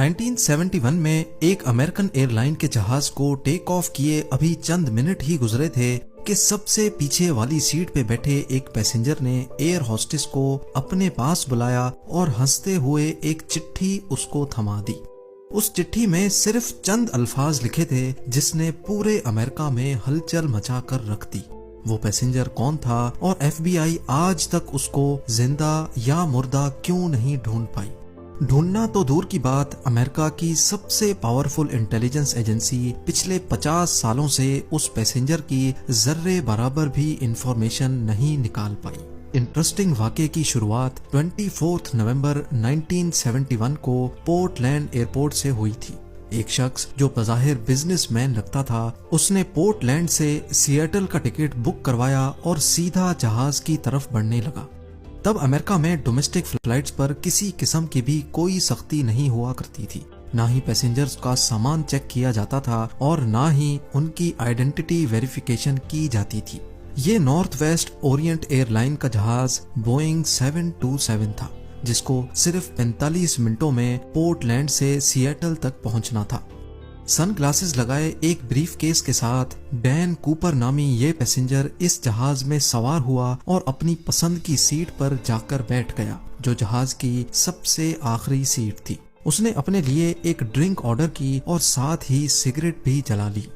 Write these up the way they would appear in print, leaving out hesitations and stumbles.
1971 में एक American airline के जहाज को टेक ऑफ किए अभी चंद मिनट ही गुजरे थे कि सबसे पीछे वाली सीट पे बैठे एक पैसेंजर ने एयर होस्टेस को अपने पास बुलाया और हंसते हुए एक चिट्ठी उसको थमा दी। उस चिट्ठी में सिर्फ चंद अल्फाज लिखे थे जिसने पूरे अमेरिका में हलचल मचा कर रख दी। वो पैसेंजर कौन था और FBI आज तक उसको जिंदा या मुर्दा क्यों नहीं ढूंढ पाई। ढूंढना तो दूर की बात, अमेरिका की सबसे पावरफुल इंटेलिजेंस एजेंसी पिछले 50 सालों से उस पैसेंजर की जर्रे बराबर भी इंफॉर्मेशन नहीं निकाल पाई। इंटरेस्टिंग वाक़े की शुरुआत 24 नवंबर 1971 को पोर्टलैंड एयरपोर्ट से हुई थी। एक शख्स जो बज़ाहिर बिजनेसमैन लगता था, उसने पोर्टलैंड से सिएटल का टिकट बुक करवाया और सीधा जहाज की तरफ बढ़ने लगा। तब अमेरिका में डोमेस्टिक फ्लाइट्स पर किसी किस्म की भी कोई सख्ती नहीं हुआ करती थी। ना ही पैसेंजर्स का सामान चेक किया जाता था और ना ही उनकी आइडेंटिटी वेरिफिकेशन की जाती थी। ये नॉर्थ वेस्ट ओरिएंट एयरलाइन का जहाज बोइंग 727 था, जिसको सिर्फ 45 मिनटों में पोर्टलैंड से सिएटल तक पहुंचना था। सन ग्लासेस लगाए एक ब्रीफ केस के साथ डैन कूपर नामी ये पैसेंजर इस जहाज में सवार हुआ और अपनी पसंद की सीट पर जाकर बैठ गया, जो जहाज की सबसे आखिरी सीट थी। उसने अपने लिए एक ड्रिंक ऑर्डर की और साथ ही सिगरेट भी जला ली।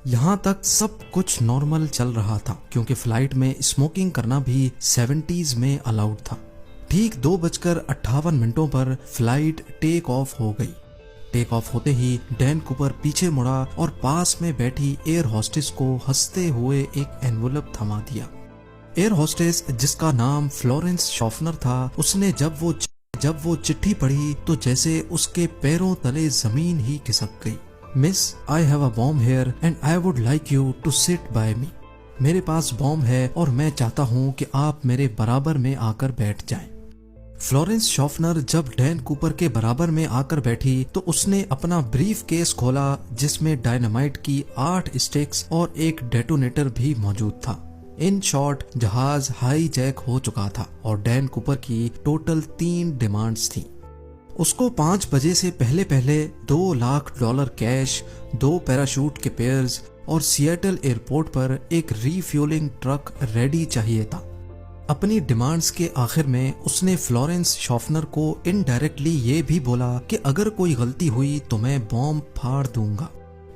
यहाँ तक सब कुछ नॉर्मल चल रहा था, क्योंकि फ्लाइट में स्मोकिंग करना भी 70s में अलाउड था। ठीक 2:58 पर फ्लाइट टेक ऑफ हो गई। टेक ऑफ होते ही डैन कूपर पीछे मुड़ा और पास में बैठी एयर होस्टेस को हंसते हुए एक एनवलप थमा दिया। एयर होस्टेस, जिसका नाम फ्लोरेंस शॉफनर था, उसने जब वो चिट्ठी पढ़ी तो जैसे उसके पैरों तले जमीन ही खिसक गई। Miss, I have a bomb here and I would like you to sit by me. मेरे पास बॉम्ब है और मैं चाहता हूँ कि आप मेरे बराबर में आकर बैठ जाएं। फ्लोरेंस शॉफनर जब डैन कूपर के बराबर में आकर बैठी तो उसने अपना ब्रीफ केस खोला, जिसमें डायनामाइट की 8 स्टिक्स और एक डेटोनेटर भी मौजूद था। इन शॉर्ट, जहाज हाई जैक हो चुका था और डैन कूपर की टोटल 3 डिमांड्स थी। उसको 5 बजे से पहले पहले $2 लाख कैश, 2 पैराशूट के पेयर्स और सिएटल एयरपोर्ट पर एक रीफ्यूलिंग ट्रक रेडी चाहिए था। अपनी डिमांड्स के आखिर में उसने फ्लोरेंस शॉफनर को इनडायरेक्टली ये भी बोला कि अगर कोई गलती हुई तो मैं बॉम्ब फाड़ दूंगा।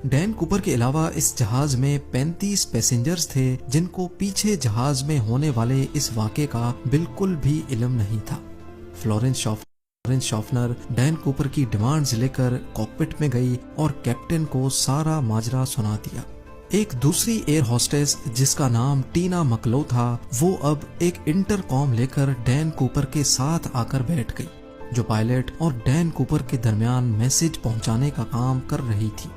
डैन कूपर के अलावा इस जहाज में 35 पैसेंजर्स थे, जिनको पीछे जहाज में होने वाले इस वाक़े का बिल्कुल भी इल्म नहीं था। फ्लोरेंस शॉफनर डैन कूपर की डिमांड्स लेकर कॉकपिट में गई और कैप्टन को सारा माजरा सुना दिया। एक दूसरी एयर होस्टेस, जिसका नाम टीना मकलो था, वो अब एक इंटरकॉम लेकर डैन कूपर के साथ आकर बैठ गई, जो पायलट और डैन कूपर के दरमियान मैसेज पहुंचाने का काम कर रही थी।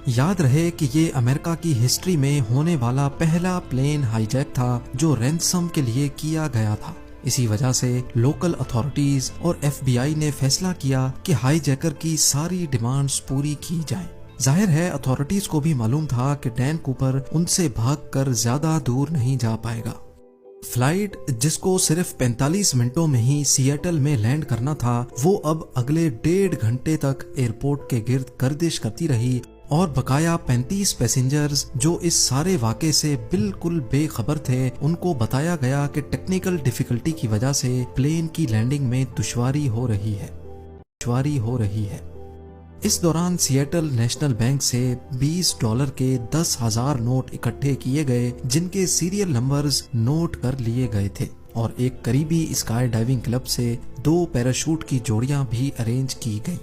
याद रहे कि ये अमेरिका की हिस्ट्री में होने वाला पहला प्लेन हाईजैक था जो रैंसम के लिए किया गया था। इसी वजह से लोकल अथॉरिटीज और FBI ने फैसला किया कि हाईजैकर की सारी डिमांड्स पूरी की जाएं। जाहिर है अथॉरिटीज को भी मालूम था कि डैन कूपर उनसे भागकर ज्यादा दूर नहीं जा पाएगा। फ्लाइट, जिसको सिर्फ 45 मिनटों में ही सिएटल में लैंड करना था, वो अब अगले 1.5 घंटे तक एयरपोर्ट के गिर्द गर्दिश करती रही और बकाया 35 पैसेंजर्स जो इस सारे वाक़े से बिल्कुल बेखबर थे, उनको बताया गया कि टेक्निकल डिफिकल्टी की वजह से प्लेन की लैंडिंग में दुश्वारी हो रही है। इस दौरान सिएटल नेशनल बैंक से $20 के 10,000 नोट इकट्ठे किए गए, जिनके सीरियल नंबर्स नोट कर लिए गए थे, और एक करीबी स्काई डाइविंग क्लब से 2 पैराशूट की जोड़ियां भी अरेंज की गई।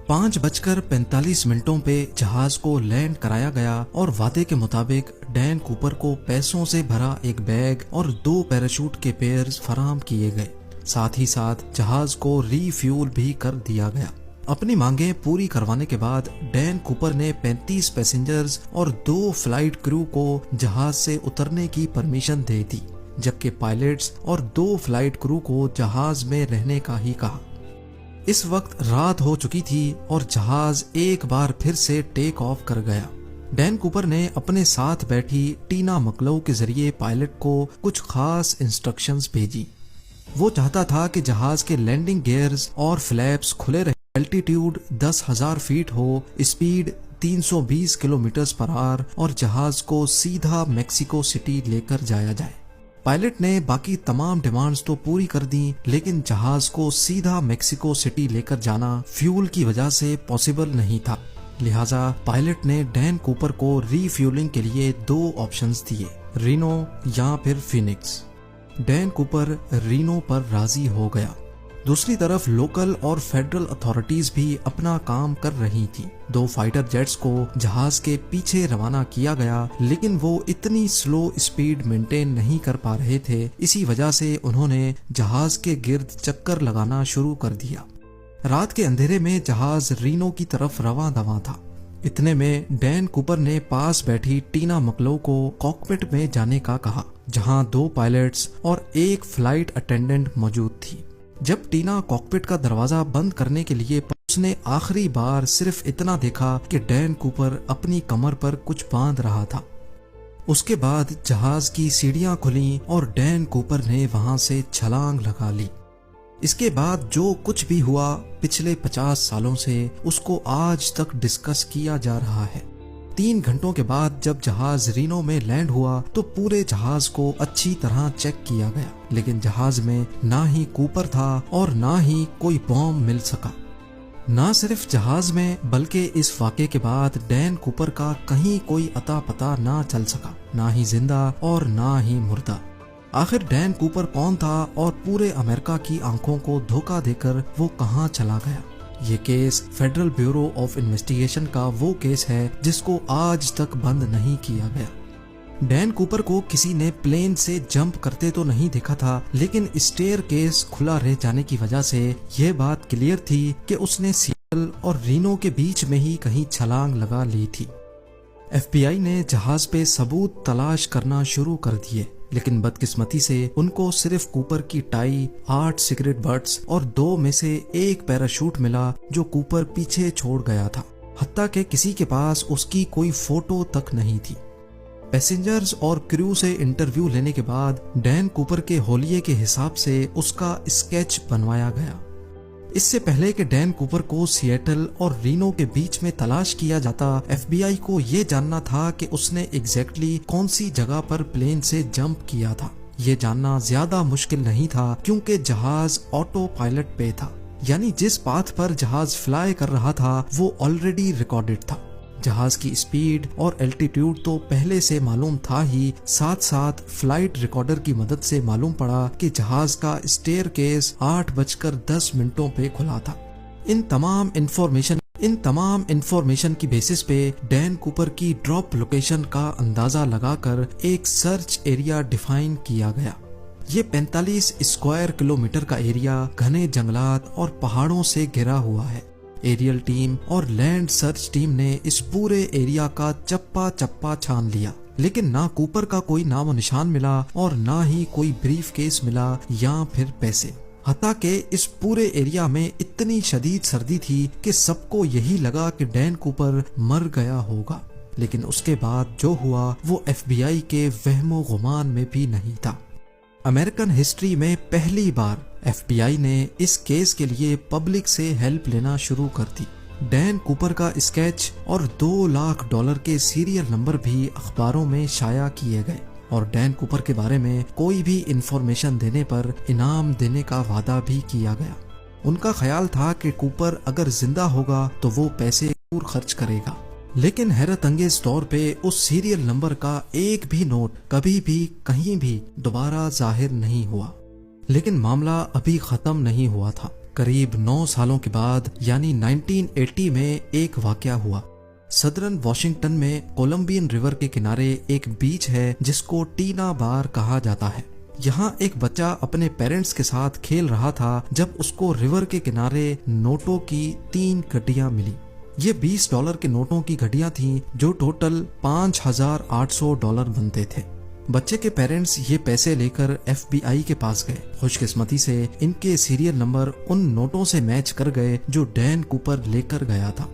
5:45 पे जहाज को लैंड कराया गया और वादे के मुताबिक डैन कूपर को पैसों से भरा एक बैग और 2 पैराशूट के पेयर्स फराहम किए गए। साथ ही साथ जहाज को रीफ्यूल भी कर दिया गया। अपनी मांगें पूरी करवाने के बाद डैन कूपर ने 35 पैसेंजर्स और 2 फ्लाइट क्रू को जहाज से उतरने की परमिशन दे दी, जबकि पायलट्स और 2 फ्लाइट क्रू को जहाज में रहने का ही कहा। इस वक्त रात हो चुकी थी और जहाज एक बार फिर से टेक ऑफ कर गया। डैन कूपर ने अपने साथ बैठी टीना मकलो के जरिए पायलट को कुछ खास इंस्ट्रक्शंस भेजी। वो चाहता था कि जहाज के लैंडिंग गियर्स और फ्लैप्स खुले रहे الٹیٹیوڈ 10,000 فیٹ ہو، اسپیڈ 320 کلومیٹرز پر آور اور جہاز کو سیدھا میکسیکو سٹی لے کر جایا جائے۔ پائلٹ نے باقی تمام ڈیمانڈز تو پوری کر دیں، لیکن جہاز کو سیدھا میکسیکو سٹی لے کر جانا فیول کی وجہ سے پاسبل نہیں تھا، لہٰذا پائلٹ نے ڈین کوپر کو ری فیولنگ کے لیے 2 آپشنز دیے، رینو یا پھر فینکس۔ ڈین کوپر رینو پر راضی ہو گیا۔ دوسری طرف لوکل اور فیڈرل اتھارٹیز بھی اپنا کام کر رہی تھی۔ 2 فائٹر جیٹس کو جہاز کے پیچھے روانہ کیا گیا، لیکن وہ اتنی سلو اسپیڈ مینٹین نہیں کر پا رہے تھے، اسی وجہ سے انہوں نے جہاز کے گرد چکر لگانا شروع کر دیا۔ رات کے اندھیرے میں جہاز رینو کی طرف رواں دواں تھا۔ اتنے میں ڈین کوپر نے پاس بیٹھی ٹینا مکلو کو کاکپٹ میں جانے کا کہا، جہاں 2 پائلٹس اور 1 فلائٹ اٹینڈنٹ موجود تھی۔ جب ٹینا کاکپٹ کا دروازہ بند کرنے کے لیے اس نے آخری بار صرف اتنا دیکھا کہ ڈین کوپر اپنی کمر پر کچھ باندھ رہا تھا۔ اس کے بعد جہاز کی سیڑھیاں کھلیں اور ڈین کوپر نے وہاں سے چھلانگ لگا لی۔ اس کے بعد جو کچھ بھی ہوا پچھلے 50 سالوں سے اس کو آج تک ڈسکس کیا جا رہا ہے۔ 3 گھنٹوں کے بعد جب جہاز رینو میں لینڈ ہوا تو پورے جہاز کو اچھی طرح چیک کیا گیا، لیکن جہاز میں نہ ہی کوپر تھا اور نہ ہی کوئی بام مل سکا۔ نہ صرف جہاز میں بلکہ اس واقعے کے بعد ڈین کوپر کا کہیں کوئی اتا پتہ نہ چل سکا، نہ ہی زندہ اور نہ ہی مردہ۔ آخر ڈین کوپر کون تھا اور پورے امریکہ کی آنکھوں کو دھوکہ دے کر وہ کہاں چلا گیا؟ یہ case federal bureau of investigation کا وہ کیس ہے جس کو آج تک بند نہیں کیا گیا۔ ڈین کوپر کو کسی نے پلین سے جمپ کرتے تو نہیں دیکھا تھا، لیکن اسٹیئر کیس کھلا رہ جانے کی وجہ سے یہ بات کلیئر تھی کہ اس نے سیٹل اور رینو کے بیچ میں ہی کہیں چھلانگ لگا لی تھی۔ ایف بی آئی نے جہاز پہ ثبوت تلاش کرنا شروع کر دیے، لیکن بدقسمتی سے ان کو صرف کوپر کی ٹائی، 8 سگریٹ بٹس اور 2 میں سے 1 پیراشوٹ ملا جو کوپر پیچھے چھوڑ گیا تھا، حتیٰ کہ کسی کے پاس اس کی کوئی فوٹو تک نہیں تھی۔ پیسنجرز اور کریو سے انٹرویو لینے کے بعد ڈین کوپر کے حولیے کے حساب سے اس کا اسکیچ بنوایا گیا۔ اس سے پہلے کہ ڈین کوپر کو سیٹل اور رینو کے بیچ میں تلاش کیا جاتا، ایف بی آئی کو یہ جاننا تھا کہ اس نے ایگزیکٹلی کون سی جگہ پر پلین سے جمپ کیا تھا۔ یہ جاننا زیادہ مشکل نہیں تھا کیونکہ جہاز آٹو پائلٹ پہ تھا، یعنی جس پاتھ پر جہاز فلائی کر رہا تھا وہ آلریڈی ریکارڈڈ تھا۔ جہاز کی اسپیڈ اور الٹیٹیوڈ تو پہلے سے معلوم تھا ہی، ساتھ ساتھ فلائٹ ریکارڈر کی مدد سے معلوم پڑا کہ جہاز کا اسٹیئر کیس 8:10 پہ کھلا تھا۔ ان تمام انفارمیشن کی بیسس پہ ڈین کوپر کی ڈراپ لوکیشن کا اندازہ لگا کر ایک سرچ ایریا ڈیفائن کیا گیا۔ یہ 45 اسکوائر کلومیٹر کا ایریا گھنے جنگلات اور پہاڑوں سے گھرا ہوا ہے۔ ایریل ٹیم اور لینڈ سرچ ٹیم نے اس پورے ایریا کا چپا چپا چھان لیا، لیکن نہ کوپر کا کوئی نام و نشان ملا اور نہ ہی کوئی بریف کیس ملا یا پھر پیسے، حتیٰ کہ اس پورے ایریا میں اتنی شدید سردی تھی کہ سب کو یہی لگا کہ ڈین کوپر مر گیا ہوگا۔ لیکن اس کے بعد جو ہوا وہ ایف بی آئی کے وہم و گمان میں بھی نہیں تھا۔ امریکن ہسٹری میں پہلی بار ایف بی آئی نے اس کیس کے لیے پبلک سے ہیلپ لینا شروع کر دی۔ ڈین کوپر کا اسکیچ اور $2 لاکھ کے سیریل نمبر بھی اخباروں میں شائع کیے گئے اور ڈین کوپر کے بارے میں کوئی بھی انفارمیشن دینے پر انعام دینے کا وعدہ بھی کیا گیا۔ ان کا خیال تھا کہ کوپر اگر زندہ ہوگا تو وہ پیسے ضرور خرچ کرے گا، لیکن حیرت انگیز طور پہ اس سیریل نمبر کا ایک بھی نوٹ کبھی بھی کہیں بھی دوبارہ ظاہر نہیں ہوا۔ لیکن معاملہ ابھی ختم نہیں ہوا تھا۔ قریب 9 سالوں کے بعد یعنی 1980 میں ایک واقعہ ہوا۔ صدرن واشنگٹن میں کولمبین ریور کے کنارے ایک بیچ ہے جس کو ٹینا بار کہا جاتا ہے۔ یہاں ایک بچہ اپنے پیرنٹس کے ساتھ کھیل رہا تھا جب اس کو ریور کے کنارے نوٹوں کی 3 گڈیاں ملی۔ یہ $20 کے نوٹوں کی گھڑیاں تھیں جو ٹوٹل $5,800 بنتے تھے۔ بچے کے پیرنٹس یہ پیسے لے کر ایف بی آئی کے پاس گئے۔ خوش قسمتی سے ان کے سیریل نمبر ان نوٹوں سے میچ کر گئے جو ڈین کوپر لے کر گیا تھا۔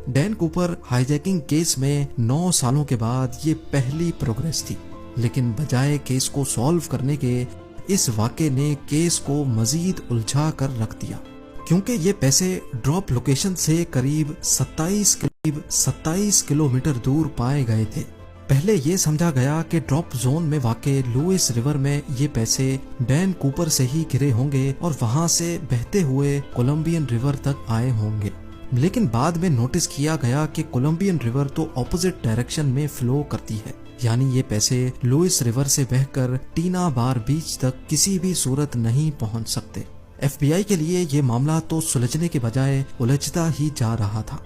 ڈین کوپر ہائی جیکنگ کیس میں 9 سالوں کے بعد یہ پہلی پروگریس تھی، لیکن بجائے کیس کو سالو کرنے کے اس واقعے نے کیس کو مزید الجھا کر رکھ دیا۔ क्योंकि ये पैसे ड्रॉप लोकेशन से करीब 27 किलोमीटर दूर पाए गए थे। पहले ये समझा गया कि ड्रॉप जोन में वाक़े लुइस रिवर में ये पैसे डैन कूपर से ही गिरे होंगे और वहां से बहते हुए कोलंबियन रिवर तक आए होंगे, लेकिन बाद में नोटिस किया गया कि कोलंबियन रिवर तो ऑपोजिट डायरेक्शन में फ्लो करती है, यानी ये पैसे लुइस रिवर से बहकर टीना बार बीच तक किसी भी सूरत नहीं पहुंच सकते। FBI के लिए ये मामला तो सुलझने के बजाय उलझता ही जा रहा था।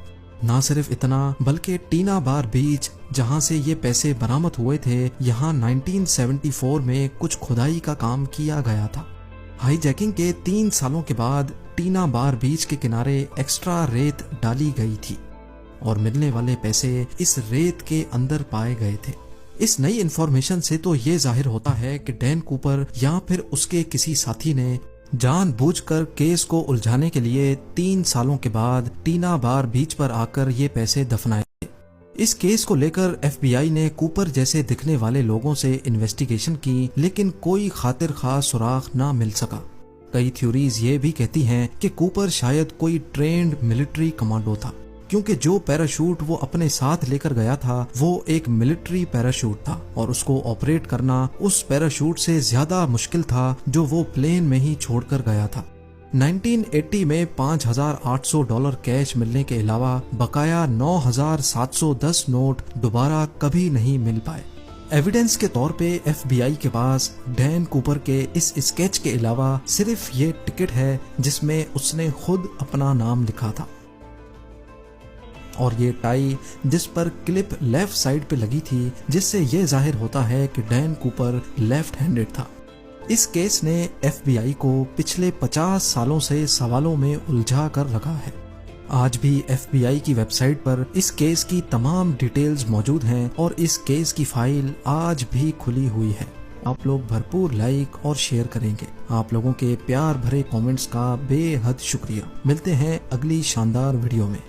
ना सिर्फ इतना, बल्कि टीना बार बीच जहां से ये पैसे बरामद हुए थे, यहाँ 1974 में कुछ खुदाई का काम किया गया था। हाईजैकिंग के 3 सालों के बाद टीना बार बीच के किनारे एक्स्ट्रा रेत डाली गई थी और मिलने वाले पैसे इस रेत के अंदर पाए गए थे। इस नई इन्फॉर्मेशन से तो ये जाहिर होता है कि डैन कूपर या फिर उसके किसी साथी ने जानबूझकर केस को उलझाने के लिए 3 सालों के बाद टीना बार बीच पर आकर ये पैसे दफनाए थे। इस केस को लेकर FBI ने कूपर जैसे दिखने वाले लोगों से इन्वेस्टिगेशन की, लेकिन कोई खातिर खास सुराग ना मिल सका। कई थ्योरीज ये भी कहती हैं कि कूपर शायद कोई ट्रेंड मिलिट्री कमांडो था, क्योंकि जो पैराशूट वो अपने साथ लेकर गया था वो एक मिलिट्री पैराशूट था और उसको ऑपरेट करना उस पैराशूट से ज्यादा मुश्किल था जो वो प्लेन में ही छोड़कर गया था। 1980 में $5,800 कैश मिलने के अलावा बकाया 9,710 नोट दोबारा कभी नहीं मिल पाए। एविडेंस के तौर पे FBI के पास डैन कूपर के इस स्केच के अलावा सिर्फ ये टिकट है जिसमें उसने खुद अपना नाम लिखा था और ये टाई जिस पर क्लिप लेफ्ट साइड पे लगी थी, जिससे ये जाहिर होता है कि डैन कूपर लेफ्ट हैंडेड था। इस केस ने FBI को पिछले 50 सालों से सवालों में उलझा कर रखा है। आज भी FBI की वेबसाइट पर इस केस की तमाम डिटेल्स मौजूद हैं और इस केस की फाइल आज भी खुली हुई है। आप लोग भरपूर लाइक और शेयर करेंगे। आप लोगों के प्यार भरे कमेंट्स का बेहद शुक्रिया। मिलते हैं अगली शानदार वीडियो में।